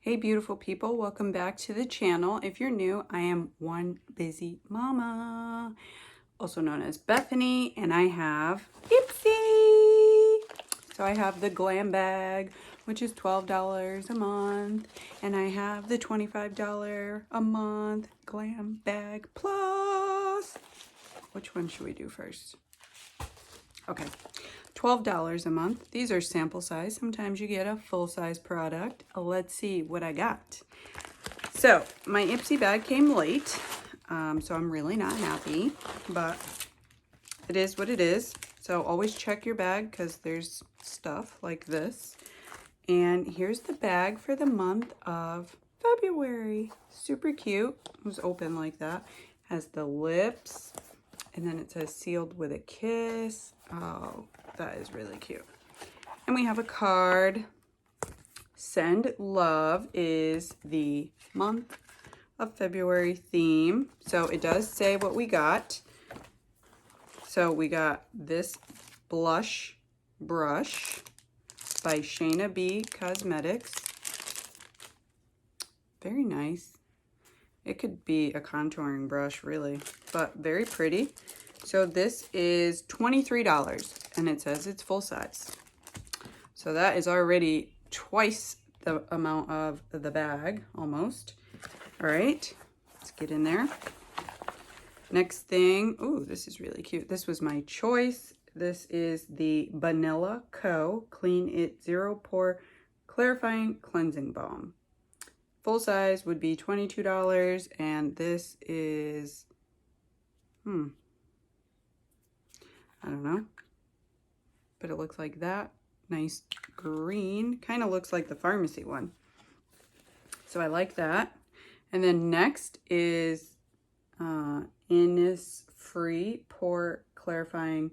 Hey beautiful people, welcome back to the channel. If you're new, I am one busy mama, also known as Bethany, and I have Ipsy. So I have the Glam Bag, which is $12 a month, and I have the $25 a month Glam Bag Plus. Which one should we do first? Okay. $12 a month. These are sample size. Sometimes you get a full size product. Let's see what I got. So my Ipsy bag came late, so I'm really not happy, but it is what it is. So always check your bag because there's stuff like this. And here's the bag for the month of February. Super cute. It was open like that. Has the lips, and then it says sealed with a kiss. Oh, that is really cute. And we have a card. Send love is the month of February theme. So it does say what we got. So we got this blush brush by Shayna B Cosmetics. Very nice. It could be a contouring brush, really, but very pretty. So this is $23, and it says it's full size. So that is already twice the amount of the bag, almost. All right, let's get in there. Next thing, ooh, this is really cute. This was my choice. This is the Vanilla Co. Clean It Zero Pore Clarifying Cleansing Balm. Full size would be $22, and this is, I don't know, but it looks like that. Nice green, kind of looks like the pharmacy one. So I like that. And then next is Innisfree Pore Clarifying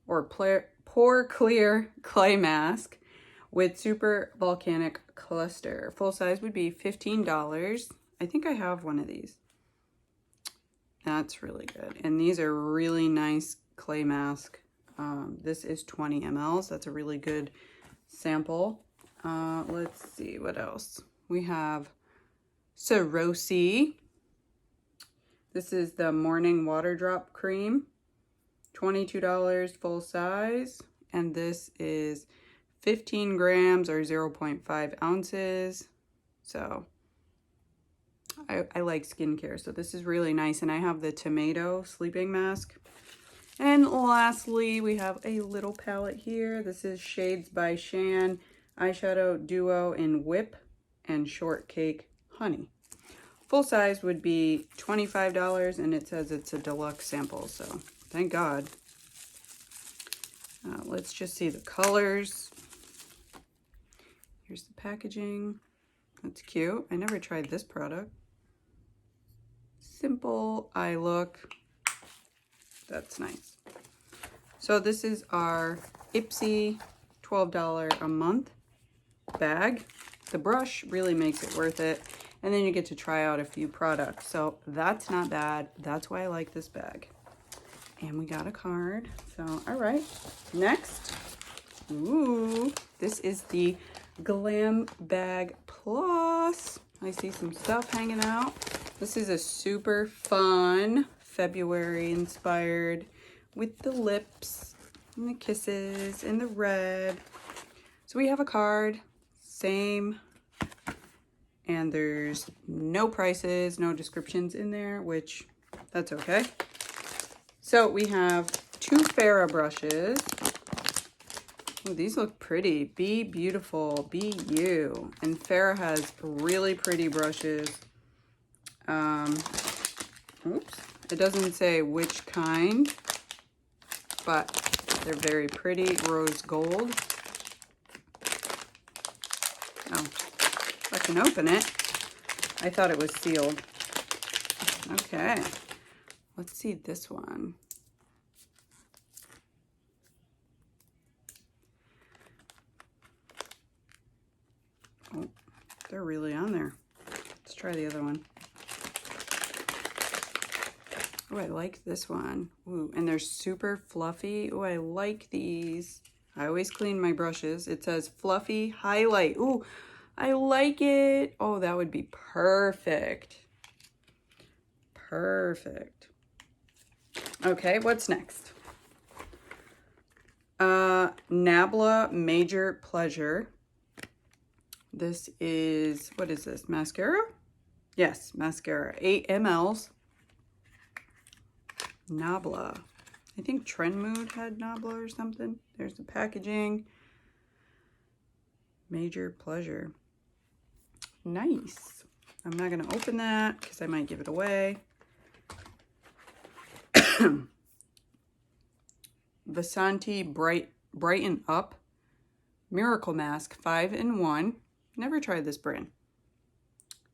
or Pore Clear Clay Mask with Super Volcanic Cluster. Full size would be $15. I think I have one of these. That's really good. And these are really nice clay mask. This is 20 mLs. That's a really good sample. Let's see what else. We have Sarosi. This is the Morning Water Drop Cream. $22 full size. And this is 15 grams or 0.5 ounces. So I like skincare, so this is really nice. And I have the tomato sleeping mask. And lastly, we have a little palette here. This is Shades by Shan Eyeshadow Duo in Whip and Shortcake Honey. Full size would be $25, and it says it's a deluxe sample, so thank God. Let's just see the colors. Here's the packaging. That's cute. I never tried this product. Simple eye look. That's nice. So this is our Ipsy $12 a month bag. The brush really makes it worth it. And then you get to try out a few products. So that's not bad. That's why I like this bag. And we got a card. So, all right. Next. Ooh, this is the Glam Bag Plus. I see some stuff hanging out. This is a super fun February inspired with the lips and the kisses and the red. So we have a card, same, and there's no prices, no descriptions in there, which that's okay. So we have two Farrah brushes. Oh, these look pretty. Be beautiful, be you. And Farrah has really pretty brushes. Oops. It doesn't say which kind, but they're very pretty. Rose gold. Oh, I can open it. I thought it was sealed. Okay. Let's see this one. Oh, they're really on there. Let's try the other one. Oh, I like this one. Ooh, and they're super fluffy. Oh, I like these. I always clean my brushes. It says fluffy highlight. Ooh, I like it. Oh, that would be perfect. Perfect. Okay, what's next? Nabla Major Pleasure. This is, what is this, mascara? Yes, mascara, 8 mls. Nabla. I think Trend Mood had Nabla or something. There's the packaging. Major Pleasure. Nice. I'm not going to open that because I might give it away. Vasanti Brighten Up Miracle Mask 5-in-1. Never tried this brand.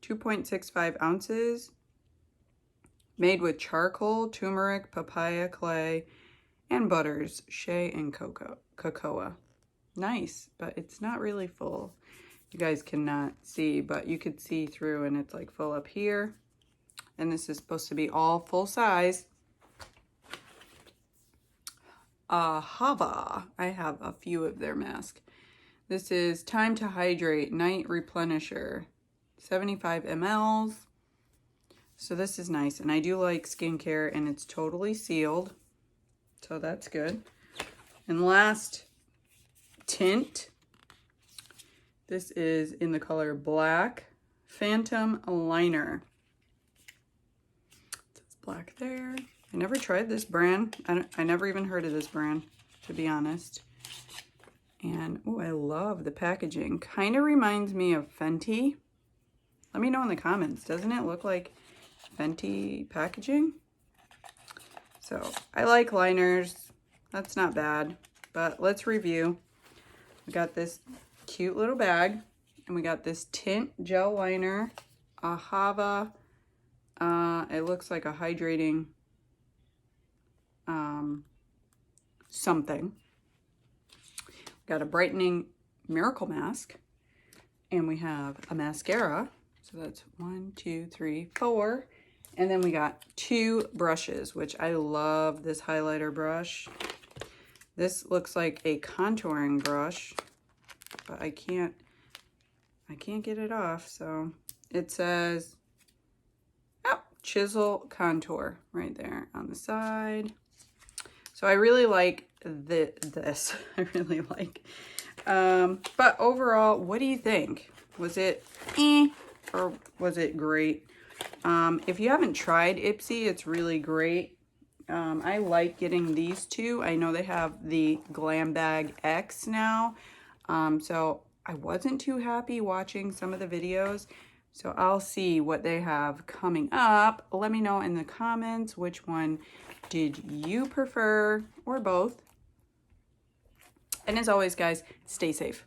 2.65 ounces. Made with charcoal, turmeric, papaya clay, and butters, shea, and cocoa. Nice, but it's not really full. You guys cannot see, but you could see through, and it's like full up here. And this is supposed to be all full size. Hava. I have a few of their masks. This is Time to Hydrate Night Replenisher. 75 mls. So this is nice. And I do like skincare, and it's totally sealed. So that's good. And last tint. This is in the color Black Phantom Liner. It's black there. I never tried this brand. I never even heard of this brand, to be honest. And, oh, I love the packaging. Kind of reminds me of Fenty. Let me know in the comments. Doesn't it look like Fenty packaging? So, I like liners. That's not bad. But let's review. We got this cute little bag. And we got this tint gel liner. A Hava. It looks like a hydrating something. Got a brightening miracle mask, and we have a mascara. So that's 1, 2, 3, 4, and then we got 2 brushes, which I love this highlighter brush. This looks like a contouring brush, but I can't get it off. So it says, oh, chisel contour right there on the side. So I really like this. I really like. But overall, what do you think? Was it or was it great? If you haven't tried Ipsy, it's really great. I like getting these two. I know they have the Glam Bag X now. So I wasn't too happy watching some of the videos. So I'll see what they have coming up. Let me know in the comments which one did you prefer, or both. And as always, guys, stay safe.